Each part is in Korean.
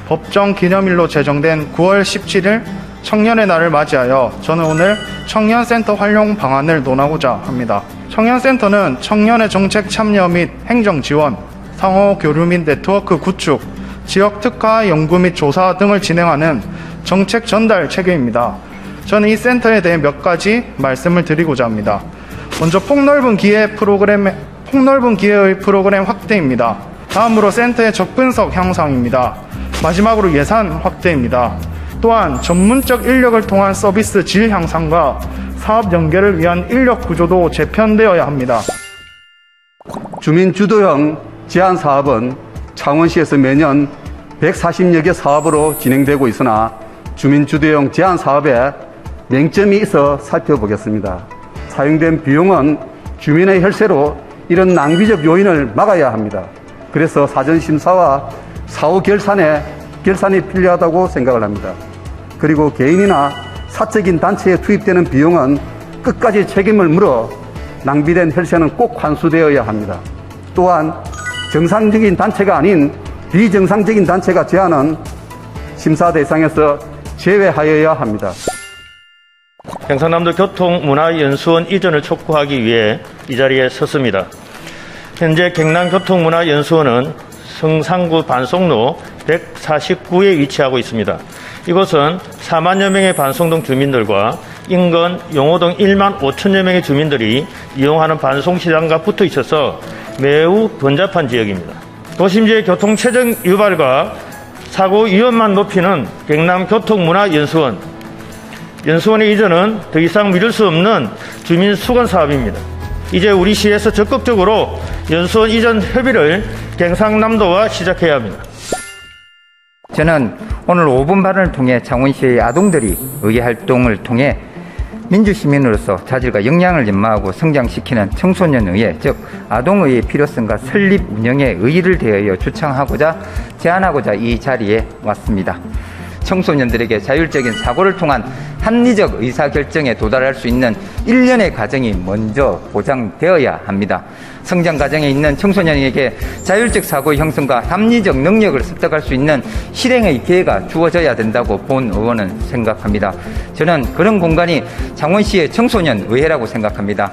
법정 기념일로 제정된 9월 17일 청년의 날을 맞이하여 저는 오늘 청년센터 활용 방안을 논하고자 합니다. 청년센터는 청년의 정책 참여 및 행정 지원, 상호 교류 및 네트워크 구축, 지역 특화 연구 및 조사 등을 진행하는 정책 전달 체계입니다. 저는 이 센터에 대해 몇 가지 말씀을 드리고자 합니다. 먼저 폭넓은 기회의 프로그램 확대입니다. 다음으로 센터의 접근성 향상입니다. 마지막으로 예산 확대입니다. 또한 전문적 인력을 통한 서비스 질 향상과 사업 연계를 위한 인력 구조도 재편되어야 합니다. 주민 주도형 제한 사업은 창원시에서 매년 140여 개 사업으로 진행되고 있으나 주민 주도형 제한 사업에 맹점이 있어 살펴보겠습니다. 사용된 비용은 주민의 혈세로 이런 낭비적 요인을 막아야 합니다. 그래서 사전 심사와 사후 결산이 필요하다고 생각을 합니다. 그리고 개인이나 사적인 단체에 투입되는 비용은 끝까지 책임을 물어 낭비된 혈세는 꼭 환수되어야 합니다. 또한 정상적인 단체가 아닌 비정상적인 단체가 제안은 심사 대상에서 제외하여야 합니다. 경상남도 교통문화연수원 이전을 촉구하기 위해 이 자리에 섰습니다. 현재 경남교통문화연수원은 성산구 반송로 149에 위치하고 있습니다. 이곳은 4만여 명의 반송동 주민들과 인근 용호동 1만 5천여 명의 주민들이 이용하는 반송시장과 붙어 있어서 매우 번잡한 지역입니다. 도심지의 교통체증 유발과 사고 위험만 높이는 경남교통문화연수원. 연수원의 이전은 더 이상 미룰 수 없는 주민 수건 사업입니다. 이제 우리 시에서 적극적으로 연수원 이전 협의를 경상남도와 시작해야 합니다. 저는 오늘 5분 발언을 통해 창원시의 아동들이 의회활동을 통해 민주시민으로서 자질과 역량을 연마하고 성장시키는 청소년의회, 즉 아동의회의 필요성과 설립 운영의 의의를 대하여 주창하고자 제안하고자 이 자리에 왔습니다. 청소년들에게 자율적인 사고를 통한 합리적 의사결정에 도달할 수 있는 일련의 과정이 먼저 보장되어야 합니다. 성장 과정에 있는 청소년에게 자율적 사고의 형성과 합리적 능력을 습득할 수 있는 실행의 기회가 주어져야 된다고 본 의원은 생각합니다. 저는 그런 공간이 창원시의 청소년의회라고 생각합니다.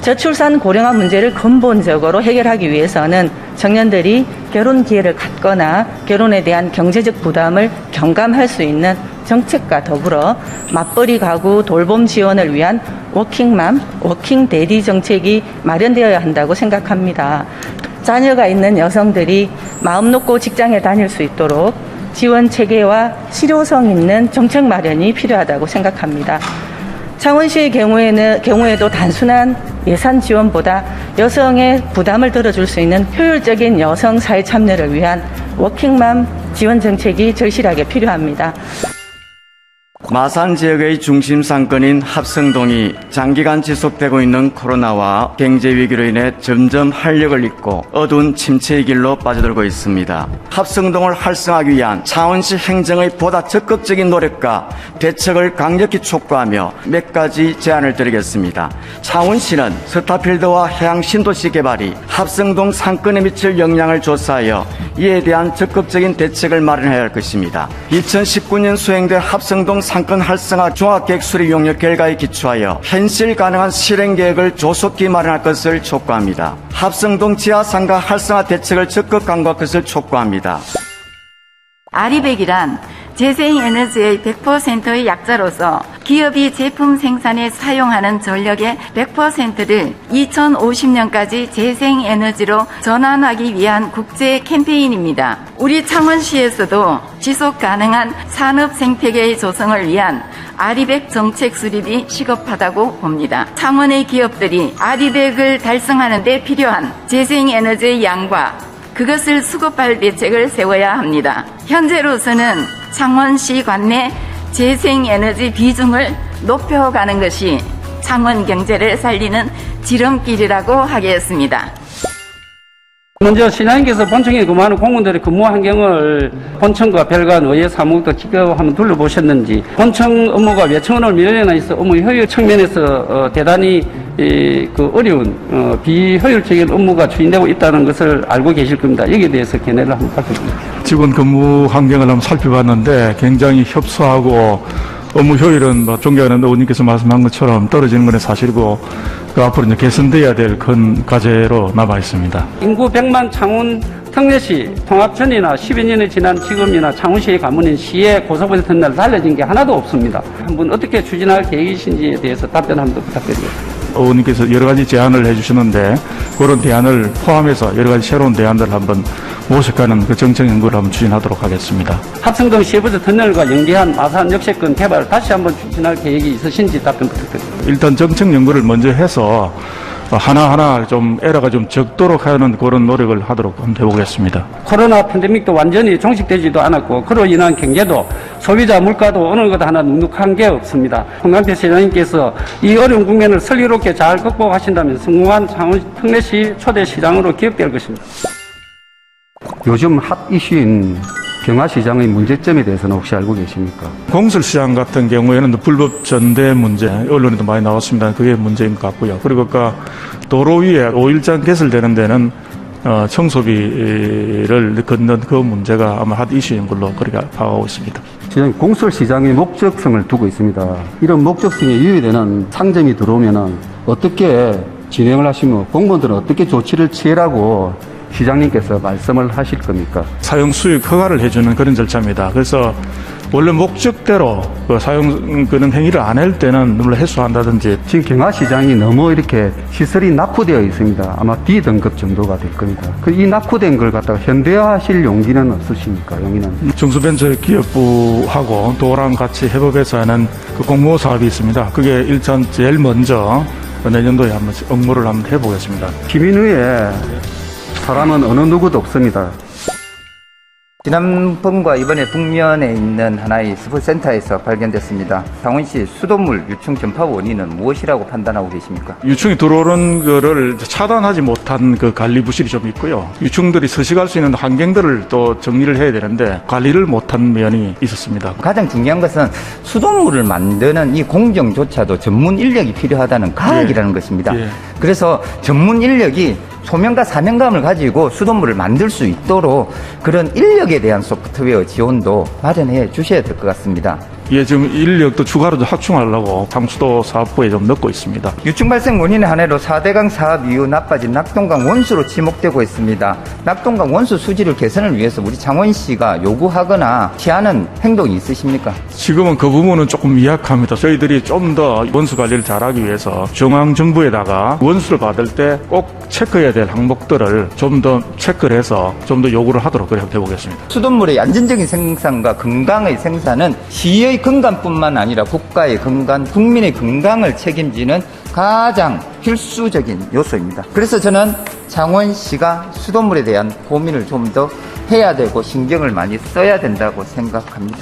저출산 고령화 문제를 근본적으로 해결하기 위해서는 청년들이 결혼 기회를 갖거나 결혼에 대한 경제적 부담을 경감할 수 있는 정책과 더불어 맞벌이 가구 돌봄 지원을 위한 워킹맘, 워킹데디 정책이 마련되어야 한다고 생각합니다. 자녀가 있는 여성들이 마음 놓고 직장에 다닐 수 있도록 지원 체계와 실효성 있는 정책 마련이 필요하다고 생각합니다. 창원시의 경우에도 단순한 예산 지원보다 여성의 부담을 덜어줄 수 있는 효율적인 여성 사회 참여를 위한 워킹맘 지원 정책이 절실하게 필요합니다. 마산 지역의 중심 상권인 합성동이 장기간 지속되고 있는 코로나와 경제 위기로 인해 점점 활력을 잃고 어두운 침체의 길로 빠져들고 있습니다. 합성동을 활성화하기 위한 창원시 행정의 보다 적극적인 노력과 대책을 강력히 촉구하며 몇 가지 제안을 드리겠습니다. 창원시는 스타필드와 해양 신도시 개발이 합성동 상권에 미칠 영향을 조사하여 이에 대한 적극적인 대책을 마련해야 할 것입니다. 2019년 수행된 합성동 상권 활성화 종합계획 수립 용역 결과에 기초하여 현실 가능한 실행 계획을 조속히 마련할 것을 촉구합니다. 합성동 지하상가 활성화 대책을 적극 강구할 것을 촉구합니다. 아리백이란 재생에너지의 100%의 약자로서 기업이 제품 생산에 사용하는 전력의 100%를 2050년까지 재생에너지로 전환하기 위한 국제 캠페인입니다. 우리 창원시에서도 지속 가능한 산업 생태계의 조성을 위한 아리백 정책 수립이 시급하다고 봅니다. 창원의 기업들이 아리백을 달성하는 데 필요한 재생에너지의 양과 그것을 수급할 대책을 세워야 합니다. 현재로서는 창원시 관내 재생에너지 비중을 높여가는 것이 창원 경제를 살리는 지름길이라고 하겠습니다. 먼저 시장님께서 본청에 근무하는 공무원들의 근무 환경을 본청과 별관 의회 사무국도 직접 한번 둘러보셨는지, 본청 업무가 외청원을 밀어내나 있어 업무 효율 측면에서 대단히 그 어려운 비효율적인 업무가 추진되고 있다는 것을 알고 계실 겁니다. 여기에 대해서 견해를 한번 밝혀주십시오. 직원 근무 환경을 한번 살펴봤는데 굉장히 협소하고 업무 효율은 존경하는 의원님께서 말씀한 것처럼 떨어지는 건 사실이고 그 앞으로 이제 개선돼야 될 큰 과제로 남아 있습니다. 인구 100만 창원 특례시 통합 전이나 10여 년이 지난 지금이나 창원시의 가문인 시의 고속버스 터미널 달라진 게 하나도 없습니다. 한번 어떻게 추진할 계획이신지에 대해서 답변 한번 부탁드리겠습니다. 의원님께서 여러 가지 제안을 해주시는데 그런 대안을 포함해서 여러 가지 새로운 대안들을 한번 모색하는 그 정책 연구를 한번 추진하도록 하겠습니다. 합성동 시외버스 터널과 연계한 마산 역세권 개발 다시 한번 추진할 계획이 있으신지 답변 부탁드립니다. 일단 정책 연구를 먼저 해서 하나하나 좀 에러가 좀 적도록 하는 그런 노력을 하도록 한번 해보겠습니다. 코로나 팬데믹도 완전히 종식되지도 않았고 그로 인한 경제도 소비자 물가도 어느 것 하나 눅눅한 게 없습니다. 홍남표 시장님께서 이 어려운 국면을 슬기롭게 잘 극복하신다면 성공한 창원 특례시 초대 시장으로 기억될 것입니다. 요즘 핫 이슈인 경화시장의 문제점에 대해서는 혹시 알고 계십니까? 공설시장 같은 경우에는 불법 전대 문제, 언론에도 많이 나왔습니다. 그게 문제인 것 같고요. 그리고 아까 도로 위에 5일장 개설되는 데는 청소비를 걷는 그 문제가 아마 핫 이슈인 걸로 그렇게 파악하고 있습니다. 시장이 공설시장의 목적성을 두고 있습니다. 이런 목적성에 유의되는 상점이 들어오면 어떻게 진행을 하시며 공무원들은 어떻게 조치를 취하라고 시장님께서 말씀을 하실 겁니까? 사용 수익 허가를 해주는 그런 절차입니다. 그래서 원래 목적대로 그 사용 그런 행위를 안 할 때는 물론 해소한다든지. 지금 경화시장이 너무 이렇게 시설이 낙후되어 있습니다. 아마 D 등급 정도가 될 겁니다. 이 낙후된 걸 갖다가 현대화하실 용기는 없으십니까? 용기는? 중소벤처기업부하고 도랑 같이 협업해서 하는 그 공모 사업이 있습니다. 그게 일단 제일 먼저 내년도에 한번 업무를 한번 해보겠습니다. 시민의회 사람은 어느 누구도 없습니다. 지난번과 이번에 북면에 있는 하나의 스포센터에서 발견됐습니다. 창원시 수돗물 유충 전파 원인은 무엇이라고 판단하고 계십니까? 유충이 들어오는 거를 차단하지 못한 그 관리 부실이 좀 있고요. 유충들이 서식할 수 있는 환경들을 또 정리를 해야 되는데 관리를 못한 면이 있었습니다. 가장 중요한 것은 수돗물을 만드는 이 공정조차도 전문 인력이 필요하다는 과학이라는 것입니다. 예. 그래서 전문 인력이 소명과 사명감을 가지고 수돗물을 만들 수 있도록 그런 인력에 대한 소프트웨어 지원도 마련해 주셔야 될 것 같습니다. 예, 지금 인력도 추가로 좀 확충하려고 상수도 사업부에 좀 넣고 있습니다. 유충 발생 원인의 한 해로 4대강 사업 이후 나빠진 낙동강 원수로 지목되고 있습니다. 낙동강 원수 수질을 개선을 위해서 우리 창원시가 요구하거나 취하는 행동이 있으십니까? 지금은 그 부분은 조금 미약합니다. 저희들이 좀 더 원수 관리를 잘하기 위해서 중앙정부에다가 원수를 받을 때 꼭 체크해야 될 항목들을 좀 더 체크를 해서 좀 더 요구를 하도록 그렇게 해보겠습니다. 수돗물의 안전적인 생산과 건강의 생산은 시의 건강뿐만 아니라 국가의 건강, 국민의 건강을 책임지는 가장 필수적인 요소입니다. 그래서 저는 창원시가 수돗물에 대한 고민을 좀 더 해야 되고 신경을 많이 써야 된다고 생각합니다.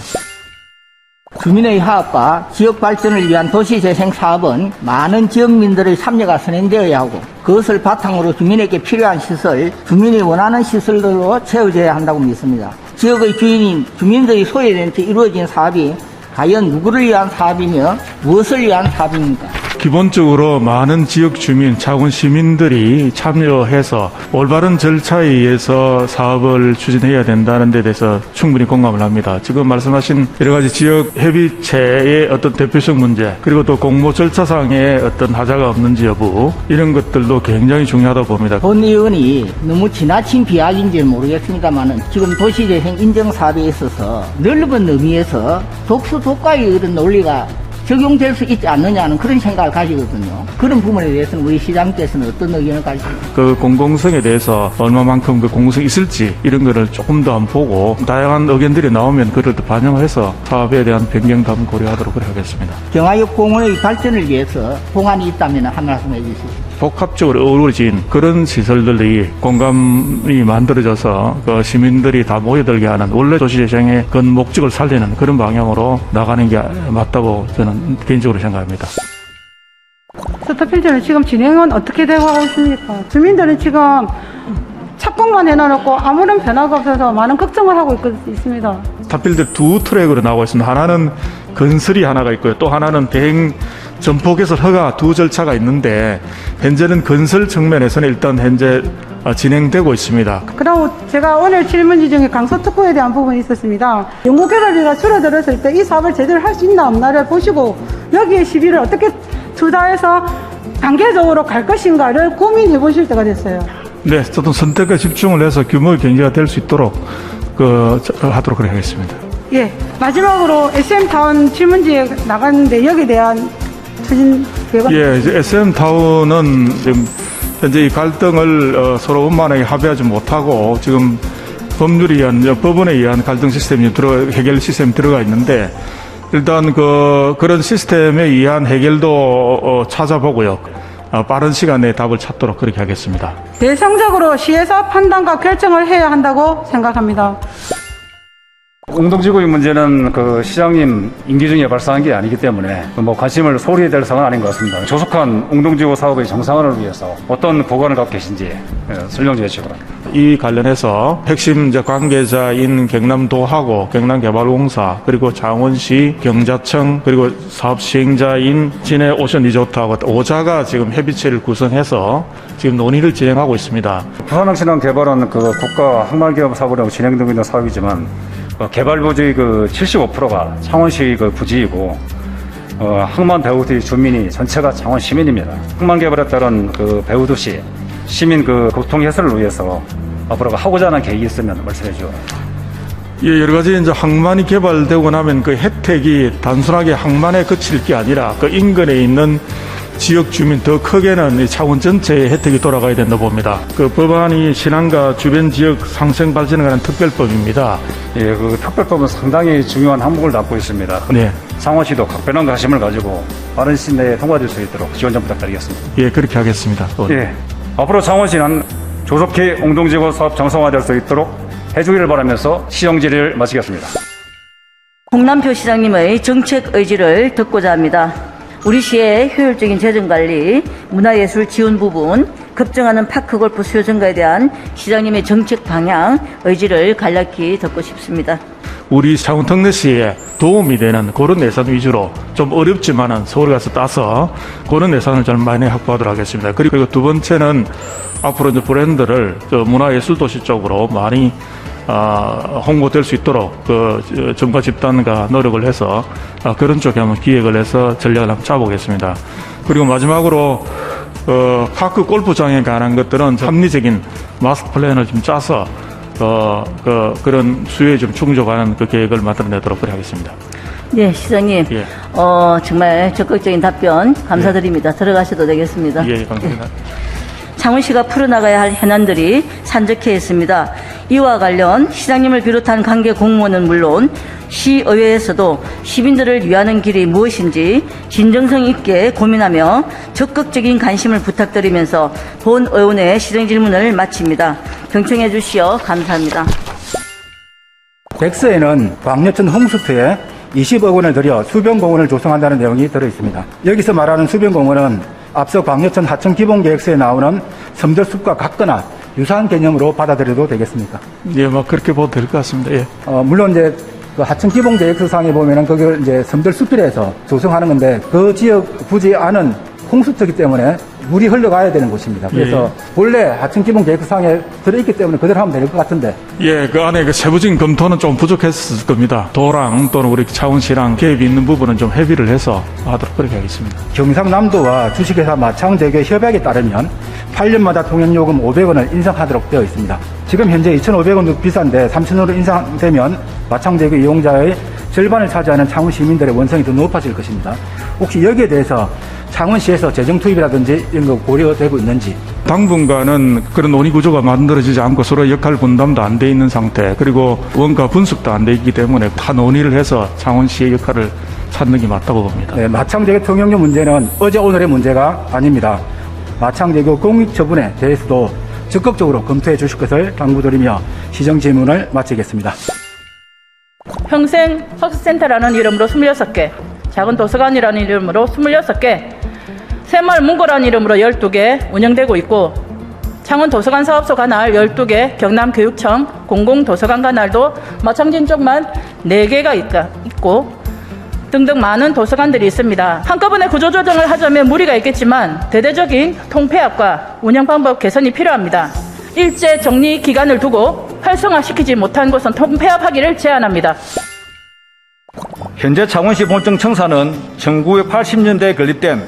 주민의 화합과 지역 발전을 위한 도시재생 사업은 많은 지역민들의 참여가 선행되어야 하고 그것을 바탕으로 주민에게 필요한 시설, 주민이 원하는 시설들로 채워져야 한다고 믿습니다. 지역의 주인인 주민들의 소외에 대해 이루어진 사업이 과연 누구를 위한 사업이며 무엇을 위한 사업입니까? 기본적으로 많은 지역 주민, 창원 시민들이 참여해서 올바른 절차에 의해서 사업을 추진해야 된다는 데 대해서 충분히 공감을 합니다. 지금 말씀하신 여러 가지 지역 협의체의 어떤 대표성 문제, 그리고 또 공모 절차상의 어떤 하자가 없는지 여부, 이런 것들도 굉장히 중요하다고 봅니다. 본 의원이 너무 지나친 비약인지는 모르겠습니다만 지금 도시재생 인정사업에 있어서 넓은 의미에서 독수독가의 이런 논리가 적용될 수 있지 않느냐는 그런 생각을 가지거든요. 그런 부분에 대해서는 우리 시장께서는 어떤 의견을 가지십니까? 그 공공성에 대해서 얼마만큼 그 공공성이 있을지 이런 거를 조금 더 한번 보고 다양한 의견들이 나오면 그걸 또 반영해서 사업에 대한 변경도 한번 고려하도록 하겠습니다. 경화역 공원의 발전을 위해서 공안이 있다면 한 말씀 해주시죠. 복합적으로 어우러진 그런 시설들이 공감이 만들어져서 그 시민들이 다 모여들게 하는 원래 도시재생의 그 목적을 살리는 그런 방향으로 나가는 게 맞다고 저는 개인적으로 생각합니다. 스타필드는 지금 진행은 어떻게 되고 있습니까? 주민들은 지금 착공만 해놔놓고 아무런 변화가 없어서 많은 걱정을 하고 있습니다. 스타필드 두 트랙으로 나오고 있습니다. 하나는 건설이 하나가 있고요. 또 하나는 대행 점포개설 허가 두 절차가 있는데 현재는 건설 측면에서는 일단 현재 진행되고 있습니다. 그리고 제가 오늘 질문지 중에 강서특구에 대한 부분이 있었습니다. 연구개발비가 줄어들었을 때 이 사업을 제대로 할 수 있나 없나를 보시고 여기에 시비를 어떻게 투자해서 단계적으로 갈 것인가를 고민해 보실 때가 됐어요. 네, 어떤 선택과 집중을 해서 규모의 경제가 될 수 있도록 하도록 하겠습니다. 예, 마지막으로 SM타운 질문지에 나갔는데 여기에 대한 추진 계획은? 예, 이제 SM타운은 지금 현재 이 갈등을 서로 원만하게 합의하지 못하고 지금 법원에 의한 갈등 시스템이 해결 시스템이 들어가 있는데 일단 그런 시스템에 의한 해결도 찾아보고요. 빠른 시간 내에 답을 찾도록 그렇게 하겠습니다. 대성적으로 시에서 판단과 결정을 해야 한다고 생각합니다. 웅동지구의 문제는 시장님 임기 중에 발생한 게 아니기 때문에 관심을 소홀히 될 상황은 아닌 것 같습니다. 조속한 웅동지구 사업의 정상화를 위해서 어떤 보관을 갖고 계신지 설명 좀 해주시기 바랍니다. 이 관련해서 핵심 관계자인 경남도하고 경남개발공사 그리고 창원시 경자청 그리고 사업 시행자인 진해 오션 리조트하고 5자가 지금 협의체를 구성해서 지금 논의를 진행하고 있습니다. 부산항신항 개발은 국가 항만기업 사업으로 진행되고 있는 사업이지만 개발 부지의 75%가 창원시 부지이고 항만 배후도시 주민이 전체가 창원 시민입니다. 항만 개발에 따른 배후도시 시민 교통 해소를 위해서 앞으로 하고자 하는 계획이 있으면 말씀해 주세요. 예, 여러 가지 이제 항만이 개발되고 나면 혜택이 단순하게 항만에 그칠 게 아니라 인근에 있는 지역 주민 더 크게는 창원 전체의 혜택이 돌아가야 된다 봅니다. 법안이 신안과 주변 지역 상생 발전에 관한 특별법입니다. 예, 특별법은 상당히 중요한 항목을 담고 있습니다. 네. 창원시도 각별한 관심을 가지고 빠른 시일 내에 통과될 수 있도록 지원 좀 부탁드리겠습니다. 예, 그렇게 하겠습니다. 예, 앞으로 창원시는 조속히 웅동지구 사업 정상화될 수 있도록 해주기를 바라면서 시정 질의를 마치겠습니다. 홍남표 시장님의 정책 의지를 듣고자 합니다. 우리 시의 효율적인 재정관리, 문화예술 지원 부분, 급증하는 파크골프 수요 증가에 대한 시장님의 정책 방향, 의지를 간략히 듣고 싶습니다. 우리 창원 특례시에 도움이 되는 그런 예산 위주로 좀 어렵지만은 서울 가서 따서 그런 예산을 좀 많이 확보하도록 하겠습니다. 그리고 두 번째는 앞으로 이제 브랜드를 문화예술도시 쪽으로 많이 홍보될 수 있도록 정가 집단과 노력을 해서 그런 쪽에 한번 기획을 해서 전략을 한번 짜보겠습니다. 그리고 마지막으로 파크 골프장에 관한 것들은 합리적인 마스터 플랜을 좀 짜서 그런 수요에 좀 충족하는 계획을 만들어내도록 하겠습니다. 네, 시장님. 예. 정말 적극적인 답변 감사드립니다. 들어가셔도 되겠습니다. 예, 감사합니다. 창원시가 풀어나가야 할 현안들이 산적해 있습니다. 이와 관련 시장님을 비롯한 관계 공무원은 물론 시의회에서도 시민들을 위하는 길이 무엇인지 진정성 있게 고민하며 적극적인 관심을 부탁드리면서 본 의원의 시정 질문을 마칩니다. 경청해 주시어 감사합니다. 백서에는 광역천 홍수트에 20억 원을 들여 수변공원을 조성한다는 내용이 들어있습니다. 여기서 말하는 수변공원은 앞서 광역천 하천 기본계획서에 나오는 섬들숲과 같거나 유사한 개념으로 받아들여도 되겠습니까? 예, 그렇게 봐도 될 것 같습니다. 예. 물론 이제 하천 기본계획서상에 보면은 그걸 이제 섬들숲이라서 조성하는 건데 그 지역 부지 안은 홍수터기 때문에 물이 흘러가야 되는 곳입니다. 그래서 원래 하천 기본계획서상에 들어있기 때문에 그대로 하면 될 것 같은데. 예, 그 안에 세부적인 검토는 좀 부족했을 겁니다. 도랑 또는 우리 창원시랑 개입이 있는 부분은 좀 협의를 해서 하도록 그렇게 하겠습니다. 경상남도와 주식회사 마창재계 협약에 따르면 8년마다 통행요금 500원을 인상하도록 되어 있습니다. 지금 현재 2,500원도 비싼데 3,000원으로 인상되면 마창재계 이용자의 절반을 차지하는 창원 시민들의 원성이 더 높아질 것입니다. 혹시 여기에 대해서 창원시에서 재정 투입이라든지 이런 거 고려되고 있는지. 당분간은 그런 논의 구조가 만들어지지 않고 서로 역할 분담도 안 돼 있는 상태, 그리고 원가 분석도 안 돼 있기 때문에 다 논의를 해서 창원시의 역할을 찾는 게 맞다고 봅니다. 네, 마창재계 통행료 문제는 어제 오늘의 문제가 아닙니다. 마창재계 공익 처분에 대해서도 적극적으로 검토해 주실 것을 당부드리며 시정 질문을 마치겠습니다. 평생 학습센터라는 이름으로 26개, 작은 도서관이라는 이름으로 26개, 새마을 문고라는 이름으로 12개 운영되고 있고, 창원 도서관 사업소 관할 12개, 경남교육청 공공도서관 관할도 마창진 쪽만 4개가 있고, 등등 많은 도서관들이 있습니다. 한꺼번에 구조조정을 하자면 무리가 있겠지만 대대적인 통폐합과 운영 방법 개선이 필요합니다. 일제 정리 기간을 두고 활성화시키지 못한 곳은 통폐합하기를 제안합니다. 현재 창원시 본청 청사는 1980년대에 건립된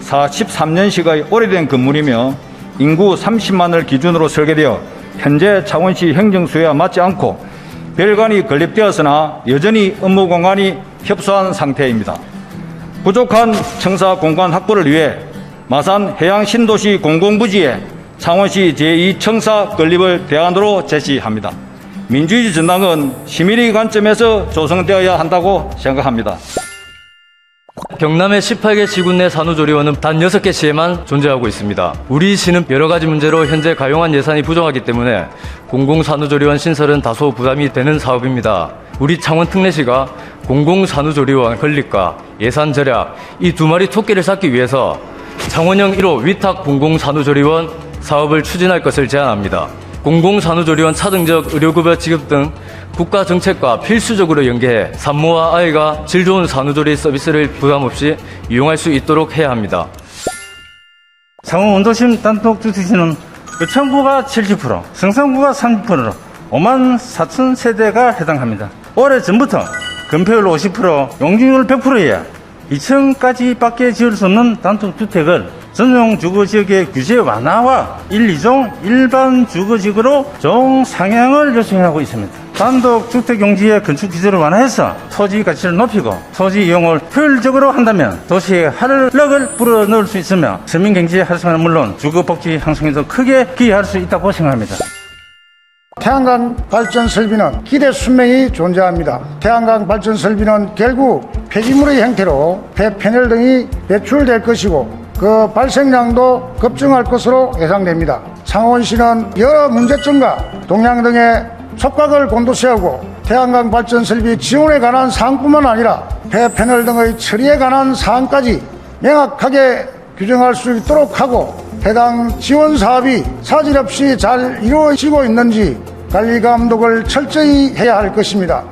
43년식의 오래된 건물이며 인구 30만을 기준으로 설계되어 현재 창원시 행정수에 맞지 않고 별관이 건립되었으나 여전히 업무 공간이 협소한 상태입니다. 부족한 청사 공간 확보를 위해 마산 해양신도시 공공부지에 창원시 제2청사 건립을 대안으로 제시합니다. 민주주의 정당은 시민의 관점에서 조성되어야 한다고 생각합니다. 경남의 18개 시군 내 산후조리원은 단 6개 시에만 존재하고 있습니다. 우리 시는 여러 가지 문제로 현재 가용한 예산이 부족하기 때문에 공공산후조리원 신설은 다소 부담이 되는 사업입니다. 우리 창원 특례시가 공공산후조리원 건립과 예산 절약 이 두 마리 토끼를 잡기 위해서 창원형 1호 위탁 공공산후조리원 사업을 추진할 것을 제안합니다. 공공산후조리원 차등적 의료급여 지급 등 국가 정책과 필수적으로 연계해 산모와 아이가 질 좋은 산후조리 서비스를 부담 없이 이용할 수 있도록 해야 합니다. 창원 원도심 단독주택지는 의창구가 70%, 성산구가 30%로 5만 4천 세대가 해당합니다. 오래 전부터 건폐율 50%, 용적률 100%에 2층까지밖에 지을 수 없는 단독주택을 전용 주거지역의 규제 완화와 1, 2종 일반 주거지역으로 정상향을 요청하고 있습니다. 단독주택 용지의 건축 규제를 완화해서 토지 가치를 높이고 토지 이용을 효율적으로 한다면 도시의 활력을 불어넣을 수 있으며 서민경제 활성화는 물론 주거복지 향상에도 크게 기여할 수 있다고 생각합니다. 태양광 발전 설비는 기대 수명이 존재합니다. 태양광 발전 설비는 결국 폐기물의 형태로 폐패널 등이 배출될 것이고 그 발생량도 급증할 것으로 예상됩니다. 창원시는 여러 문제점과 동향 등의 촉각을 곤두세우고 태양광 발전 설비 지원에 관한 사항뿐만 아니라 폐패널 등의 처리에 관한 사항까지 명확하게 규정할 수 있도록 하고 해당 지원 사업이 사질 없이 잘 이루어지고 있는지 관리 감독을 철저히 해야 할 것입니다.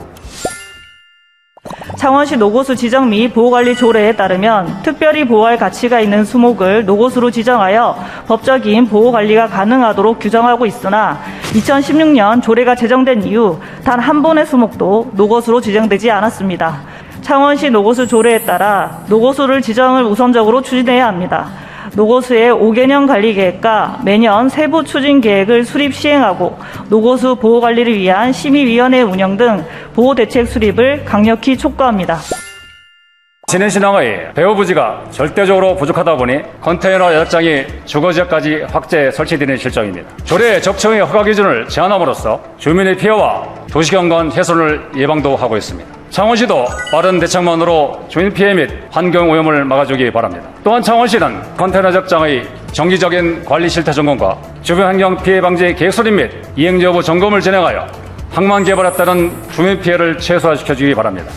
창원시 노고수 지정 및 보호관리 조례에 따르면 특별히 보호할 가치가 있는 수목을 노고수로 지정하여 법적인 보호관리가 가능하도록 규정하고 있으나 2016년 조례가 제정된 이후 단 한 번의 수목도 노고수로 지정되지 않았습니다. 창원시 노고수 조례에 따라 노고수를 지정을 우선적으로 추진해야 합니다. 노고수의 5개년 관리계획과 매년 세부 추진 계획을 수립 시행하고 노고수 보호관리를 위한 심의위원회 운영 등 보호대책 수립을 강력히 촉구합니다. 진해신항의 배후부지가 절대적으로 부족하다 보니 컨테이너 여작장이 주거지역까지 확대 설치되는 실정입니다. 조례 적청의 허가 기준을 제한함으로써 주민의 피해와 도시경관 훼손을 예방도 하고 있습니다. 창원시도 빠른 대책만으로 주민 피해 및 환경 오염을 막아주기 바랍니다. 또한 창원시는 컨테이너 적장의 정기적인 관리 실태 점검과 주변 환경 피해 방지 계획 수립 및 이행 여부 점검을 진행하여 항만 개발에 따른 주민 피해를 최소화시켜주기 바랍니다.